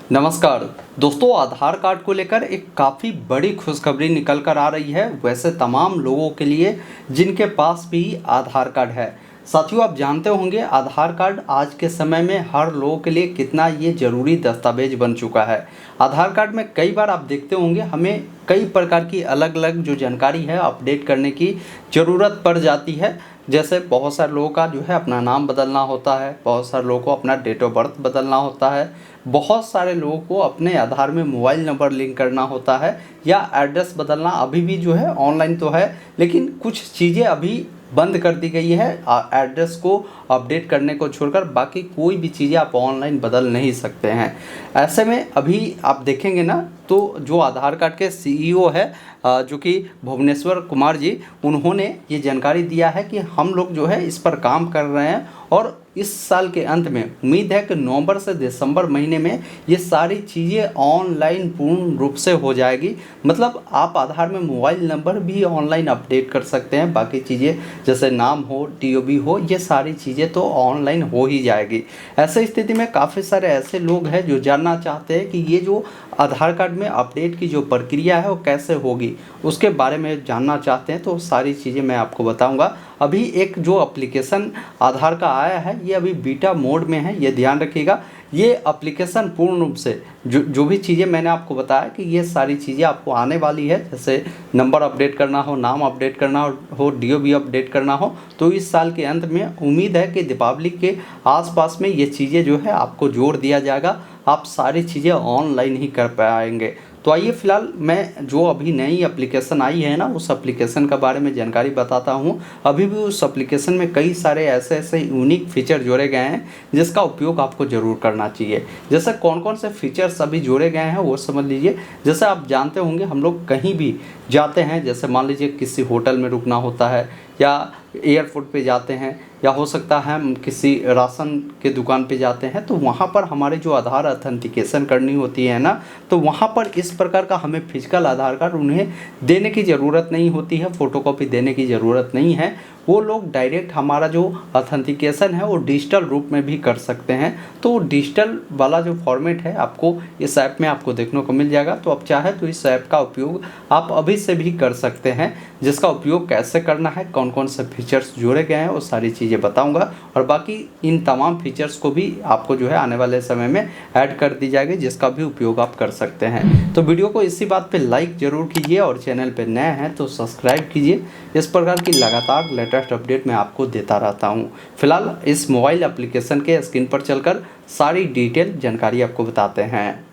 नमस्कार दोस्तों, आधार कार्ड को लेकर एक काफ़ी बड़ी खुशखबरी निकल कर आ रही है। वैसे तमाम लोगों के लिए जिनके पास भी आधार कार्ड है। साथियों, आप जानते होंगे आधार कार्ड आज के समय में हर लोगों के लिए कितना ये ज़रूरी दस्तावेज बन चुका है। आधार कार्ड में कई बार आप देखते होंगे हमें कई प्रकार की अलग अलग जो जानकारी है अपडेट करने की ज़रूरत पड़ जाती है। जैसे बहुत सारे लोगों का जो है अपना नाम बदलना होता है, बहुत सारे लोगों को अपना डेट ऑफ बर्थ बदलना होता है, बहुत सारे लोगों को अपने आधार में मोबाइल नंबर लिंक करना होता है या एड्रेस बदलना अभी भी जो है ऑनलाइन तो है, लेकिन कुछ चीज़ें अभी बंद कर दी गई है। एड्रेस को अपडेट करने को छोड़कर बाकी कोई भी चीज़ें आप ऑनलाइन बदल नहीं सकते हैं। ऐसे में अभी आप देखेंगे ना, तो जो आधार कार्ड के सीईओ है जो कि भुवनेश्वर कुमार जी, उन्होंने ये जानकारी दिया है कि हम लोग जो है इस पर काम कर रहे हैं और इस साल के अंत में उम्मीद है कि नवंबर से दिसंबर महीने में ये सारी चीज़ें ऑनलाइन पूर्ण रूप से हो जाएगी। मतलब आप आधार में मोबाइल नंबर भी ऑनलाइन अपडेट कर सकते हैं, बाकी चीज़ें जैसे नाम हो, टीओबी हो, ये सारी चीज़ें तो ऑनलाइन हो ही जाएगी। ऐसे स्थिति में काफ़ी सारे ऐसे लोग हैं जो जानना चाहते हैं कि ये जो आधार कार्ड में अपडेट की जो प्रक्रिया है वो कैसे होगी, उसके बारे में जानना चाहते हैं तो सारी चीज़ें मैं आपको बताऊंगा। अभी एक जो एप्लीकेशन आधार का आया है ये अभी बीटा मोड में है, ये ध्यान रखिएगा। ये एप्लीकेशन पूर्ण रूप से जो भी चीज़ें मैंने आपको बताया कि ये सारी चीज़ें आपको आने वाली है, जैसे नंबर अपडेट करना हो, नाम अपडेट करना हो, डीओबी अपडेट करना हो, तो इस साल के अंत में उम्मीद है कि दीपावली के आसपास में ये चीज़ें जो है आपको जोड़ दिया जाएगा। आप सारी चीज़ें ऑनलाइन ही कर पाएंगे। तो आइए फिलहाल मैं जो अभी नई एप्लीकेशन आई है ना, उस एप्लीकेशन के बारे में जानकारी बताता हूँ। अभी भी उस एप्लीकेशन में कई सारे ऐसे ऐसे यूनिक फीचर जोड़े गए हैं जिसका उपयोग आपको ज़रूर करना चाहिए। जैसे कौन कौन से फीचर्स अभी जोड़े गए हैं वो समझ लीजिए। जैसे आप जानते होंगे हम लोग कहीं भी जाते हैं, जैसे मान लीजिए किसी होटल में रुकना होता है या एयरपोर्ट पे जाते हैं या हो सकता है हम किसी राशन के दुकान पे जाते हैं, तो वहाँ पर हमारे जो आधार ऑथेंटिकेशन करनी होती है ना, तो वहाँ पर इस प्रकार का हमें फिजिकल आधार कार्ड उन्हें देने की ज़रूरत नहीं होती है, फ़ोटोकॉपी देने की ज़रूरत नहीं है। वो लोग डायरेक्ट हमारा जो ऑथेंटिकेशन है वो डिजिटल रूप में भी कर सकते हैं। तो डिजिटल वाला जो फॉर्मेट है आपको इस ऐप में आपको देखने को मिल जाएगा। तो आप चाहे तो इस ऐप का उपयोग आप अभी से भी कर सकते हैं। जिसका उपयोग कैसे करना है, कौन कौन से फीचर्स जोड़े गए हैं, वो सारी चीज़ें बताऊंगा और बाकी इन तमाम फीचर्स को भी आपको जो है आने वाले समय में ऐड कर दी जाएगी, जिसका भी उपयोग आप कर सकते हैं। तो वीडियो को इसी बात पे लाइक ज़रूर कीजिए और चैनल पे नए हैं तो सब्सक्राइब कीजिए। इस प्रकार की लगातार लेटेस्ट अपडेट मैं आपको देता रहता हूँ। फिलहाल इस मोबाइल एप्लीकेशन के स्क्रीन पर चलकर सारी डिटेल जानकारी आपको बताते हैं।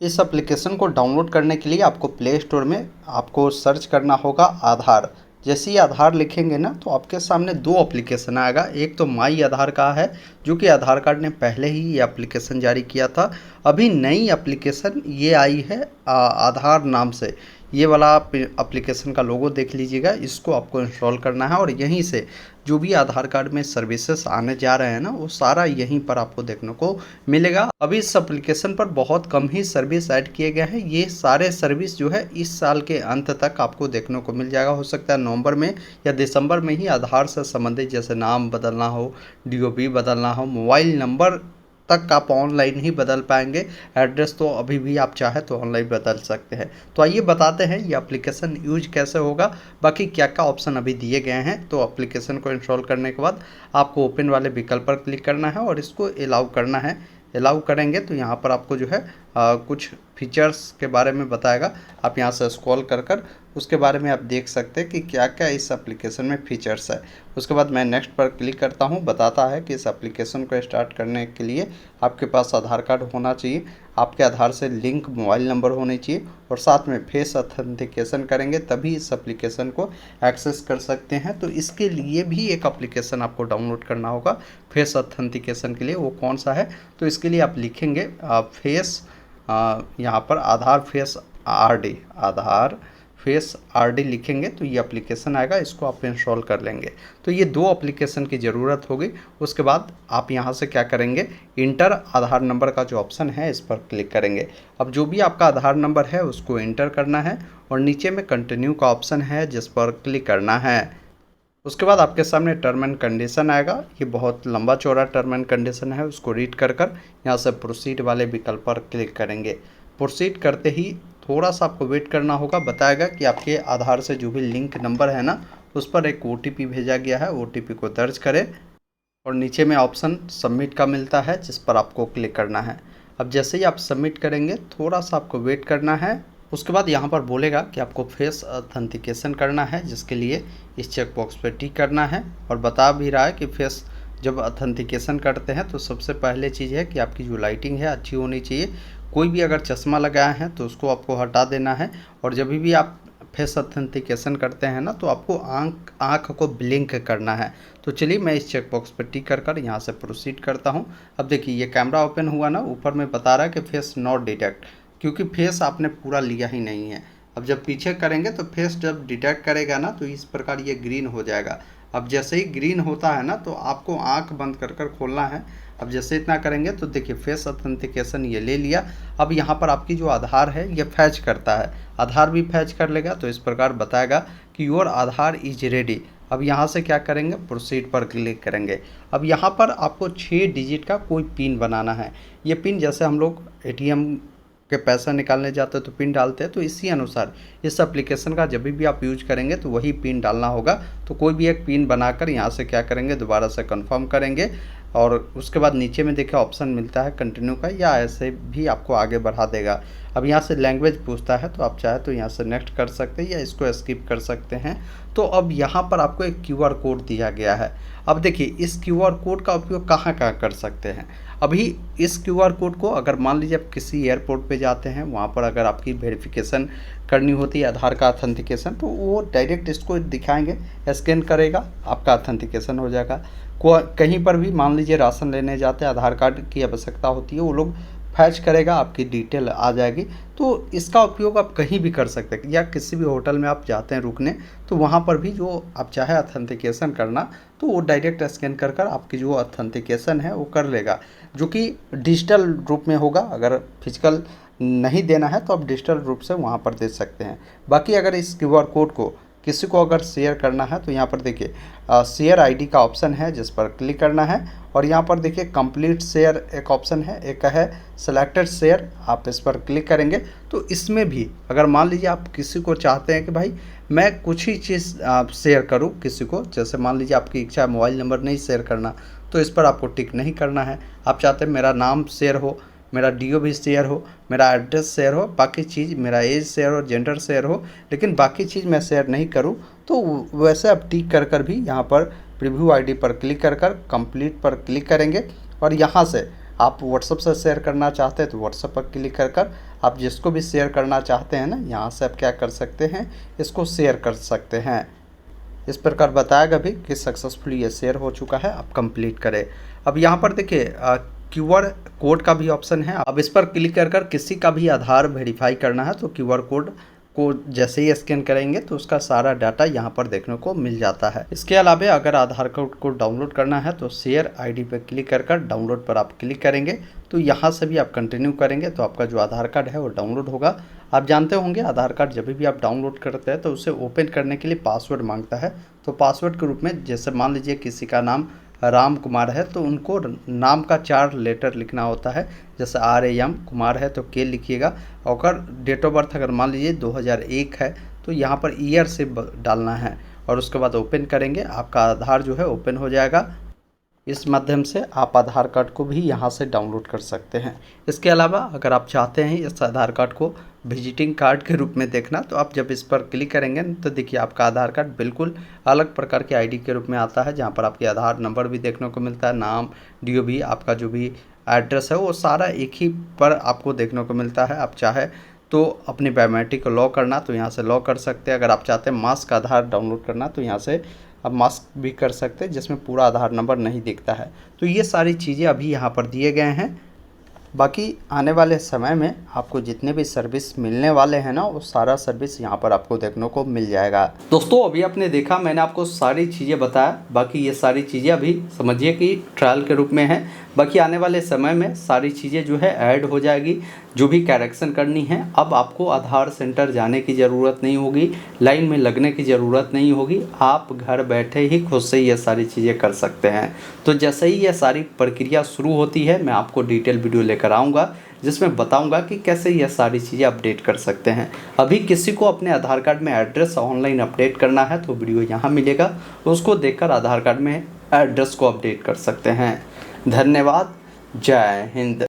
इस एप्लीकेशन को डाउनलोड करने के लिए आपको प्ले स्टोर में आपको सर्च करना होगा आधार। जैसे ही आधार लिखेंगे ना, तो आपके सामने दो एप्लीकेशन आएगा। एक तो माई आधार का है, जो कि आधार कार्ड ने पहले ही ये एप्लीकेशन जारी किया था। अभी नई एप्लीकेशन ये आई है आधार नाम से। ये वाला एप्लीकेशन का लोगो देख लीजिएगा, इसको आपको इंस्टॉल करना है और यहीं से जो भी आधार कार्ड में सर्विसेज आने जा रहे हैं ना, वो सारा यहीं पर आपको देखने को मिलेगा। अभी इस एप्लीकेशन पर बहुत कम ही सर्विस ऐड किए गए हैं। ये सारे सर्विस जो है इस साल के अंत तक आपको देखने को मिल जाएगा। हो सकता है नवंबर में या दिसंबर में ही आधार से संबंधित जैसे नाम बदलना हो, डीओबी बदलना हो, मोबाइल नंबर तक आप ऑनलाइन ही बदल पाएंगे। एड्रेस तो अभी भी आप चाहे तो ऑनलाइन बदल सकते हैं। तो आइए बताते हैं ये एप्लीकेशन यूज कैसे होगा, बाकी क्या क्या ऑप्शन अभी दिए गए हैं। तो एप्लीकेशन को इंस्टॉल करने के बाद आपको ओपन वाले विकल्प पर क्लिक करना है और इसको अलाउ करना है। अलाउ करेंगे तो यहाँ पर आपको जो है कुछ फीचर्स के बारे में बताएगा। आप यहाँ से स्क्रॉल कर उसके बारे में आप देख सकते हैं कि क्या क्या इस एप्लीकेशन में फीचर्स है। उसके बाद मैं नेक्स्ट पर क्लिक करता हूँ। बताता है कि इस एप्लीकेशन को स्टार्ट करने के लिए आपके पास आधार कार्ड होना चाहिए, आपके आधार से लिंक मोबाइल नंबर होने चाहिए और साथ में फेस ऑथेंटिकेशन करेंगे तभी इस एप्लीकेशन को एक्सेस कर सकते हैं। तो इसके लिए भी एक एप्लीकेशन आपको डाउनलोड करना होगा फेस ऑथेंटिकेशन के लिए। वो कौन सा है, तो इसके लिए आप लिखेंगे फेस यहाँ पर आधार फेस आरडी, आधार फेस आरडी लिखेंगे तो ये एप्लीकेशन आएगा। इसको आप इंस्टॉल कर लेंगे। तो ये दो एप्लीकेशन की ज़रूरत होगी। उसके बाद आप यहाँ से क्या करेंगे, इंटर आधार नंबर का जो ऑप्शन है इस पर क्लिक करेंगे। अब जो भी आपका आधार नंबर है उसको इंटर करना है और नीचे में कंटिन्यू का ऑप्शन है जिस पर क्लिक करना है। उसके बाद आपके सामने टर्म एंड कंडीशन आएगा। ये बहुत लंबा चौड़ा टर्म एंड कंडीशन है, उसको रीड कर यहाँ से प्रोसीड वाले विकल्प पर क्लिक करेंगे। प्रोसीड करते ही थोड़ा सा आपको वेट करना होगा। बताएगा कि आपके आधार से जो भी लिंक नंबर है ना, उस पर एक OTP भेजा गया है, OTP को दर्ज करें और नीचे में ऑप्शन सबमिट का मिलता है, जिस पर आपको क्लिक करना है। अब जैसे ही आप सबमिट करेंगे थोड़ा सा आपको वेट करना है। उसके बाद यहाँ पर बोलेगा कि आपको फेस ऑथेंटिकेशन करना है, जिसके लिए इस चेक बॉक्स पर टिक करना है। और बता भी रहा है कि फेस जब ऑथेंटिकेशन करते हैं तो सबसे पहले चीज़ है कि आपकी जो लाइटिंग है अच्छी होनी चाहिए। कोई भी अगर चश्मा लगाया है तो उसको आपको हटा देना है। और जब भी आप फेस ऑथेंटिकेशन करते हैं ना, तो आपको आँख को ब्लिंक करना है। तो चलिए मैं इस चेक बॉक्स पर टिक कर यहाँ से प्रोसीड करता हूँ। अब देखिए ये कैमरा ओपन हुआ ना, ऊपर में बता रहा है कि फेस नॉट डिटेक्ट, क्योंकि फेस आपने पूरा लिया ही नहीं है। अब जब पीछे करेंगे तो फेस जब डिटेक्ट करेगा ना, तो इस प्रकार ये ग्रीन हो जाएगा। अब जैसे ही ग्रीन होता है ना, तो आपको आंख बंद कर खोलना है। अब जैसे इतना करेंगे तो देखिए फेस ऑथेंटिकेशन ये ले लिया। अब यहाँ पर आपकी जो आधार है ये फैच करता है, आधार भी फैच कर लेगा। तो इस प्रकार बताएगा कि योर आधार इज रेडी। अब यहाँ से क्या करेंगे, प्रोसीड पर क्लिक करेंगे। अब यहाँ पर आपको 6 डिजिट का कोई पिन बनाना है। ये पिन जैसे हम लोग ATM के पैसा निकालने जाते हैं तो पिन डालते हैं, तो इसी अनुसार इस एप्लीकेशन का जब भी आप यूज करेंगे तो वही पिन डालना होगा। तो कोई भी एक पिन बनाकर यहाँ से क्या करेंगे, दोबारा से कंफर्म करेंगे। और उसके बाद नीचे में देखिए ऑप्शन मिलता है कंटिन्यू का, या ऐसे भी आपको आगे बढ़ा देगा। अब यहाँ से लैंग्वेज पूछता है, तो आप चाहे तो यहाँ से नेक्स्ट कर सकते हैं या इसको स्किप कर सकते हैं। तो अब यहाँ पर आपको एक QR कोड दिया गया है। अब देखिए इस QR कोड का उपयोग कहाँ कहाँ कर सकते हैं। अभी इस QR कोड को अगर मान लीजिए आप किसी एयरपोर्ट पे जाते हैं, वहाँ पर अगर आपकी वेरिफिकेशन करनी होती है आधार का ऑथेंटिकेशन, तो वो डायरेक्ट इसको दिखाएंगे, स्कैन करेगा, आपका ऑथेंटिकेशन हो जाएगा। कहीं पर भी मान लीजिए राशन लेने जाते हैं, आधार कार्ड की आवश्यकता होती है, वो लोग फैच करेगा, आपकी डिटेल आ जाएगी। तो इसका उपयोग आप कहीं भी कर सकते हैं, या किसी भी होटल में आप जाते हैं रुकने, तो वहाँ पर भी जो आप चाहे ऑथेंटिकेशन करना, तो वो डायरेक्ट स्कैन कर आपकी जो ऑथेंटिकेशन है वो कर लेगा, जो कि डिजिटल रूप में होगा। अगर फिजिकल नहीं देना है तो आप डिजिटल रूप से वहाँ पर दे सकते हैं। बाकी अगर इस QR कोड को किसी को अगर शेयर करना है, तो यहाँ पर देखिए शेयर ID का ऑप्शन है, जिस पर क्लिक करना है। और यहाँ पर देखिए कंप्लीट शेयर एक ऑप्शन है, एक है सेलेक्टेड शेयर, आप इस पर क्लिक करेंगे। तो इसमें भी अगर मान लीजिए आप किसी को चाहते हैं कि भाई मैं कुछ ही चीज़ शेयर करूं किसी को, जैसे मान लीजिए आपकी इच्छा है मोबाइल नंबर नहीं शेयर करना, तो इस पर आपको टिक नहीं करना है। आप चाहते हैं मेरा नाम शेयर हो, मेरा DO भी शेयर हो, मेरा एड्रेस शेयर हो, बाकी चीज़ मेरा एज शेयर हो, जेंडर शेयर हो, लेकिन बाकी चीज़ मैं शेयर नहीं करूं, तो वैसे आप टिक कर भी यहाँ पर प्रीव्यू ID पर क्लिक कर कंप्लीट पर क्लिक करेंगे। और यहाँ से आप व्हाट्सएप से शेयर करना चाहते हैं तो व्हाट्सएप पर क्लिक कर आप जिसको भी शेयर करना चाहते हैं ना, यहाँ से आप क्या कर सकते हैं, इसको शेयर कर सकते हैं। इस प्रकार बताएगा भी कि सक्सेसफुली ये शेयर हो चुका है, आप कंप्लीट करें। अब यहाँ पर देखिए QR कोड का भी ऑप्शन है। अब इस पर क्लिक कर किसी का भी आधार वेरीफाई करना है, तो QR कोड को जैसे ही स्कैन करेंगे तो उसका सारा डाटा यहाँ पर देखने को मिल जाता है। इसके अलावा अगर आधार कार्ड को डाउनलोड करना है तो शेयर ID पर क्लिक कर डाउनलोड पर आप क्लिक करेंगे, तो यहाँ से भी आप कंटिन्यू करेंगे तो आपका जो आधार कार्ड है वो डाउनलोड होगा। आप जानते होंगे आधार कार्ड जब भी आप डाउनलोड करते हैं तो उसे ओपन करने के लिए पासवर्ड मांगता है। तो पासवर्ड के रूप में जैसे मान लीजिए किसी का नाम राम कुमार है, तो उनको नाम का 4 लेटर लिखना होता है। जैसे RAM कुमार है तो K लिखिएगा। और डेट ऑफ बर्थ अगर मान लीजिए 2001 है, तो यहाँ पर ईयर से डालना है। और उसके बाद ओपन करेंगे, आपका आधार जो है ओपन हो जाएगा। इस माध्यम से आप आधार कार्ड को भी यहाँ से डाउनलोड कर सकते हैं। इसके अलावा अगर आप चाहते हैं इस आधार कार्ड को विजिटिंग कार्ड के रूप में देखना, तो आप जब इस पर क्लिक करेंगे तो देखिए आपका आधार कार्ड बिल्कुल अलग प्रकार के ID के रूप में आता है, जहाँ पर आपके आधार नंबर भी देखने को मिलता है, नाम, DO भी, आपका जो भी एड्रेस है वो सारा एक ही पर आपको देखने को मिलता है। आप चाहे तो अपनी बायोमेट्रिक को लॉक करना तो यहाँ से लॉक कर सकते हैं। अगर आप चाहते हैं मास्क आधार डाउनलोड करना तो यहाँ से आप मास्क भी कर सकते हैं, जिसमें पूरा आधार नंबर नहीं दिखता है। तो ये सारी चीज़ें अभी यहाँ पर दिए गए हैं। बाकी आने वाले समय में आपको जितने भी सर्विस मिलने वाले हैं ना, वो सारा सर्विस यहाँ पर आपको देखने को मिल जाएगा। दोस्तों अभी आपने देखा, मैंने आपको सारी चीज़ें बताया। बाकी ये सारी चीज़ें अभी समझिए कि ट्रायल के रूप में है। बाकी आने वाले समय में सारी चीज़ें जो है ऐड हो जाएगी। जो भी करेक्शन करनी है, अब आपको आधार सेंटर जाने की ज़रूरत नहीं होगी, लाइन में लगने की ज़रूरत नहीं होगी। आप घर बैठे ही खुद से ये सारी चीज़ें कर सकते हैं। तो जैसे ही ये सारी प्रक्रिया शुरू होती है, मैं आपको डिटेल वीडियो लेकर आऊँगा जिसमें बताऊंगा कि कैसे ये सारी चीज़ें अपडेट कर सकते हैं। अभी किसी को अपने आधार कार्ड में एड्रेस ऑनलाइन अपडेट करना है तो वीडियो यहाँ मिलेगा, उसको देखकर आधार कार्ड में एड्रेस को अपडेट कर सकते हैं। धन्यवाद। जय हिंद।